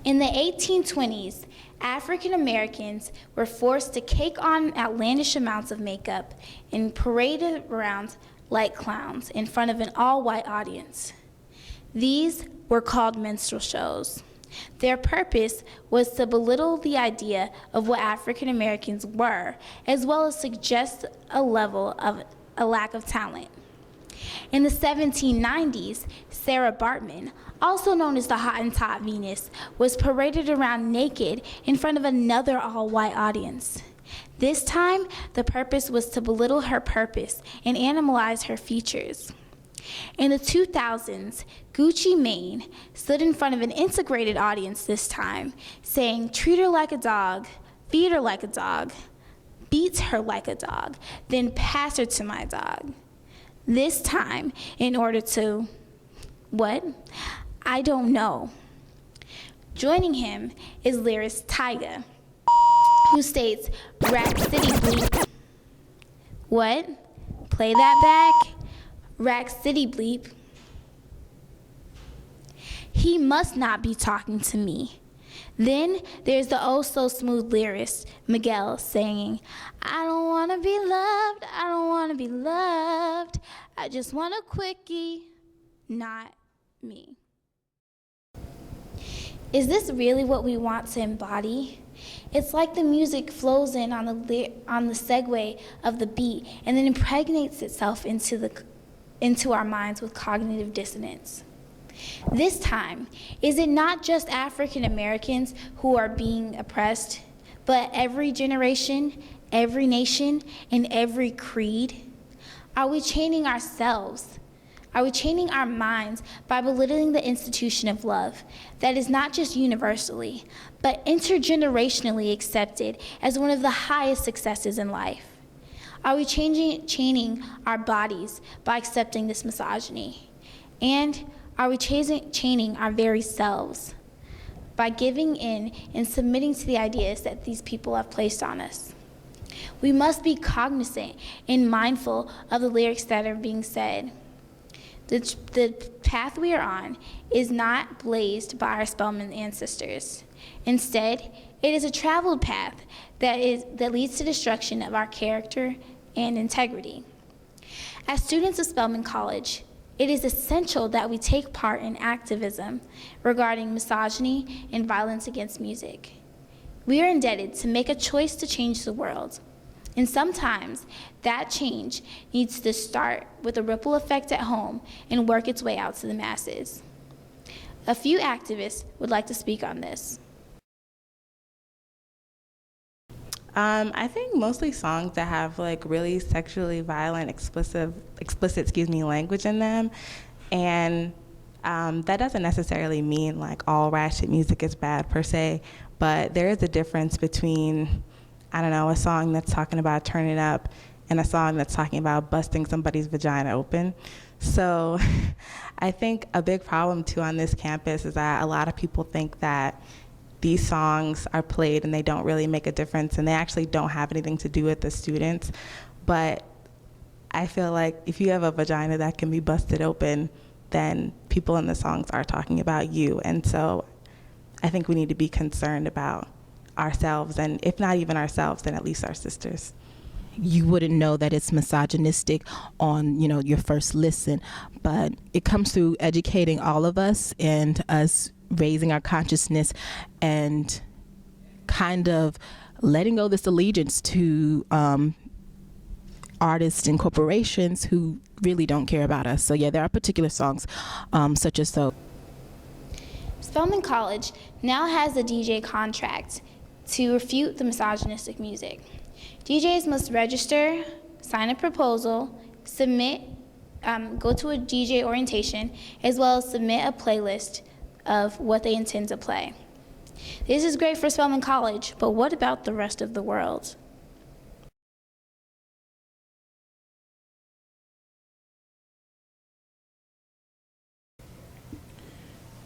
In the 1820s, African Americans were forced to cake on outlandish amounts of makeup and parade around like clowns in front of an all-white audience. These were called minstrel shows. Their purpose was to belittle the idea of what African Americans were, as well as suggest a lack of talent. In the 1790s, Sarah Bartman, also known as the Hottentot Venus, was paraded around naked in front of another all-white audience. This time, the purpose was to belittle her purpose and animalize her features. In the 2000s, Gucci Mane stood in front of an integrated audience this time, saying, "Treat her like a dog, feed her like a dog, beat her like a dog, then pass her to my dog." This time, in order to, what? I don't know. Joining him is lyricist Tyga, who states, "Rack City bleep." What? Play that back? Rack City bleep. He must not be talking to me. Then there's the oh-so-smooth lyricist, Miguel, saying, "I don't want to be loved, I don't want to be loved, I just want a quickie, not me." Is this really what we want to embody? It's like the music flows in on the segue of the beat and then impregnates itself into our minds with cognitive dissonance. This time, is it not just African Americans who are being oppressed, but every generation, every nation, and every creed? Are we chaining ourselves? Are we chaining our minds by belittling the institution of love that is not just universally, but intergenerationally accepted as one of the highest successes in life? Are we chaining our bodies by accepting this misogyny? And are we chaining our very selves by giving in and submitting to the ideas that these people have placed on us? We must be cognizant and mindful of the lyrics that are being said. The path we are on is not blazed by our Spelman ancestors. Instead, it is a traveled path that leads to destruction of our character and integrity. As students of Spelman College, it is essential that we take part in activism regarding misogyny and violence against music. We are indebted to make a choice to change the world. And sometimes that change needs to start with a ripple effect at home and work its way out to the masses. A few activists would like to speak on this. I think mostly songs that have like really sexually violent, explicit language in them, and that doesn't necessarily mean like all ratchet music is bad per se, but there is a difference between, I don't know, a song that's talking about turning up and a song that's talking about busting somebody's vagina open. So I think a big problem too on this campus is that a lot of people think that these songs are played and they don't really make a difference and they actually don't have anything to do with the students. But I feel like if you have a vagina that can be busted open, then people in the songs are talking about you. And so I think we need to be concerned about ourselves, and if not even ourselves, then at least our sisters. You wouldn't know that it's misogynistic on, your first listen, but it comes through educating all of us and us raising our consciousness and kind of letting go this allegiance to artists and corporations who really don't care about us. So yeah, there are particular songs such as those. Spelman College now has a DJ contract to refute the misogynistic music. DJs must register, sign a proposal, submit, go to a DJ orientation, as well as submit a playlist of what they intend to play. This is great for Spelman College, but what about the rest of the world?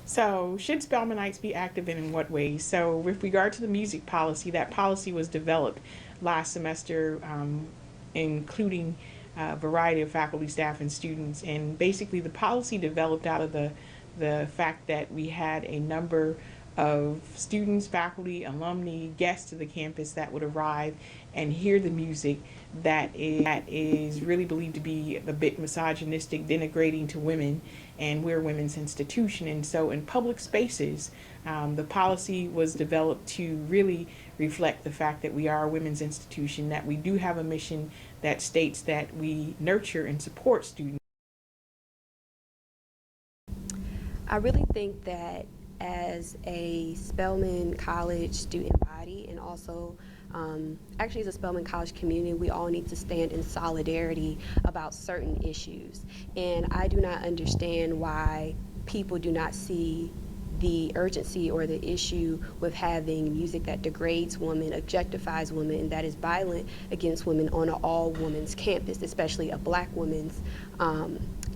So, should Spelmanites be active and in what ways? So, with regard to the music policy, that policy was developed last semester, including a variety of faculty, staff, and students. And basically, the policy developed out of the fact that we had a number of students, faculty, alumni, guests to the campus that would arrive and hear the music that is really believed to be a bit misogynistic, denigrating to women, and we're a women's institution. And so in public spaces, the policy was developed to really reflect the fact that we are a women's institution, that we do have a mission that states that we nurture and support students. I really think that as a Spelman College student body, and also actually as a Spelman College community, we all need to stand in solidarity about certain issues. And I do not understand why people do not see the urgency or the issue with having music that degrades women, objectifies women, and that is violent against women on an all-women's campus, especially a Black women's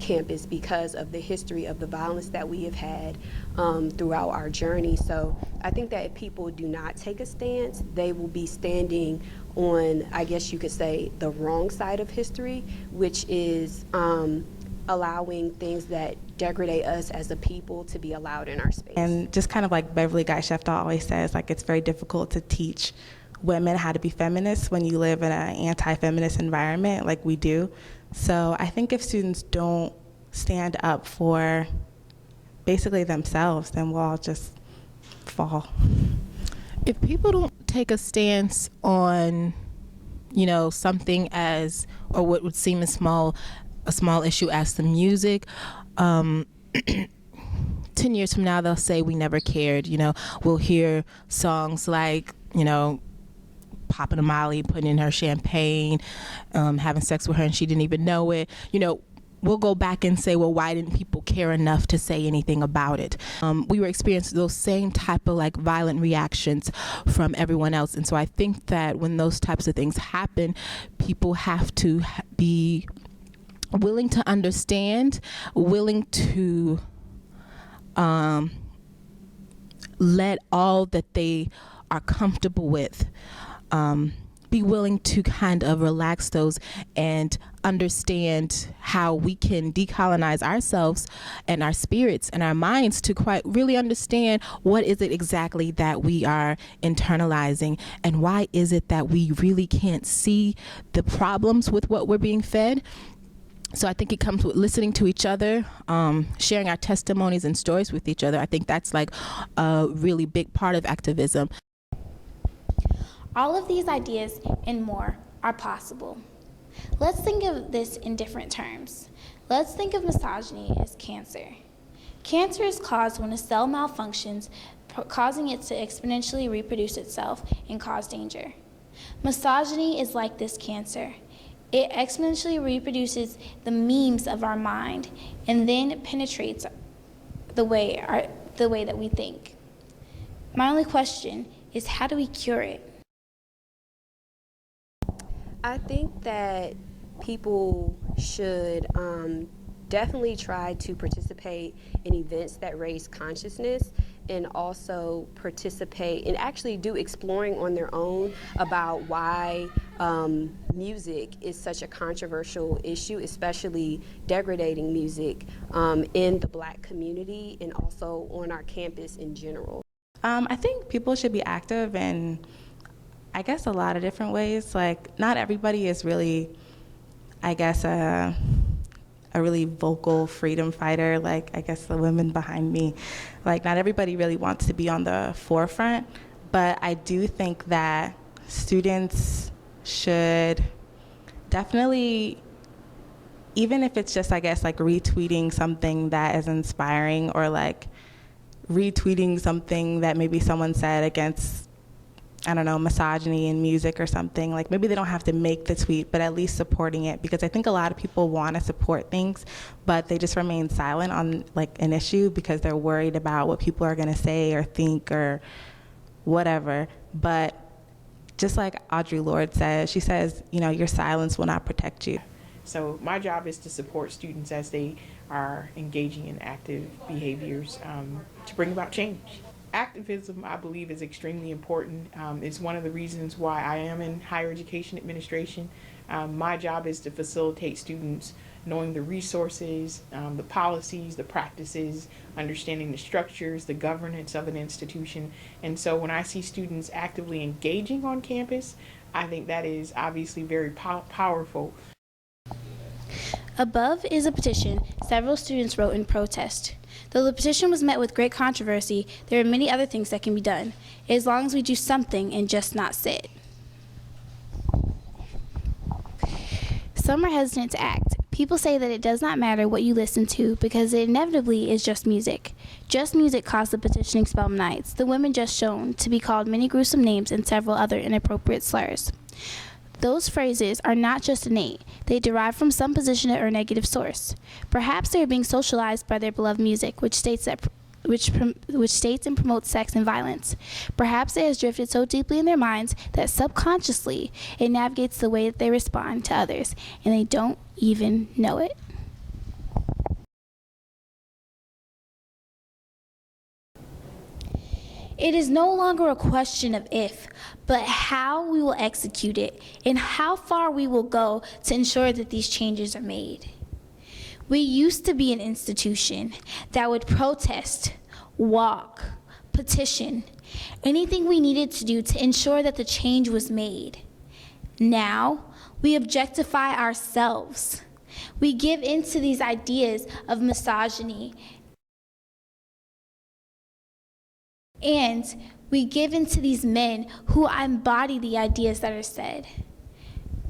campus, because of the history of the violence that we have had throughout our journey. So I think that if people do not take a stance, they will be standing on, I guess you could say, the wrong side of history, which is allowing things that degrade us as a people to be allowed in our space. And just kind of like Beverly Guy-Shefta always says, like, it's very difficult to teach women how to be feminists when you live in an anti-feminist environment like we do. So I think if students don't stand up for basically themselves, then we'll all just fall. If people don't take a stance on, you know, something as, or what would seem a small issue as the music, 10 years from now they'll say we never cared. You know, we'll hear songs like, you know, popping a Molly, putting in her champagne, having sex with her and she didn't even know it. You know, we'll go back and say, well, why didn't people care enough to say anything about it? We were experiencing those same type of like violent reactions from everyone else. And so I think that when those types of things happen, people have to be willing to understand, willing to let all that they are comfortable with, be willing to kind of relax those and understand how we can decolonize ourselves and our spirits and our minds to quite really understand what is it exactly that we are internalizing, and why is it that we really can't see the problems with what we're being fed. So I think it comes with listening to each other, sharing our testimonies and stories with each other. I think that's like a really big part of activism. All of these ideas and more are possible. Let's think of this in different terms. Let's think of misogyny as cancer. Cancer is caused when a cell malfunctions, causing it to exponentially reproduce itself and cause danger. Misogyny is like this cancer. It exponentially reproduces the memes of our mind and then penetrates the way that we think. My only question is, how do we cure it? I think that people should definitely try to participate in events that raise consciousness, and also participate and actually do exploring on their own about why music is such a controversial issue, especially degrading music in the Black community and also on our campus in general. I think people should be active in, I guess, a lot of different ways. Like, not everybody is really, I guess, a really vocal freedom fighter, like I guess the women behind me. Like, not everybody really wants to be on the forefront, but I do think that students should definitely, even if it's just, I guess, like retweeting something that is inspiring, or like retweeting something that maybe someone said against, I don't know, misogyny in music or something. Like, maybe they don't have to make the tweet, but at least supporting it, because I think a lot of people want to support things, but they just remain silent on like an issue because they're worried about what people are going to say or think or whatever. But just like Audre Lorde says, she says, you know, your silence will not protect you. So my job is to support students as they are engaging in active behaviors to bring about change. Activism, I believe, is extremely important. It's one of the reasons why I am in higher education administration. My job is to facilitate students knowing the resources, the policies, the practices, understanding the structures, the governance of an institution. And so when I see students actively engaging on campus, I think that is obviously very powerful. Above is a petition several students wrote in protest. Though the petition was met with great controversy, there are many other things that can be done, as long as we do something and just not sit. Some are hesitant to act. People say that it does not matter what you listen to because it inevitably is just music. Just music caused the petitioning Spelmanites, the women just shown, to be called many gruesome names and several other inappropriate slurs. Those phrases are not just innate. They derive from some position or negative source. Perhaps they are being socialized by their beloved music, which states and promotes sex and violence. Perhaps it has drifted so deeply in their minds that subconsciously it navigates the way that they respond to others, and they don't even know it. It is no longer a question of if, but how we will execute it and how far we will go to ensure that these changes are made. We used to be an institution that would protest, walk, petition, anything we needed to do to ensure that the change was made. Now, we objectify ourselves. We give in to these ideas of misogyny, and we give in to these men who embody the ideas that are said.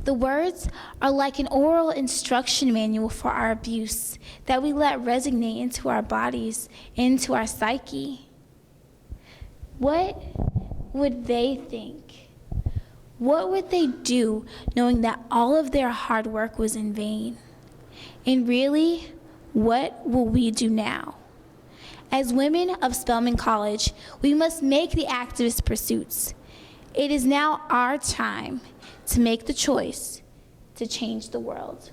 The words are like an oral instruction manual for our abuse that we let resonate into our bodies, into our psyche. What would they think? What would they do knowing that all of their hard work was in vain? And really, what will we do now? As women of Spelman College, we must make the activist pursuits. It is now our time to make the choice to change the world.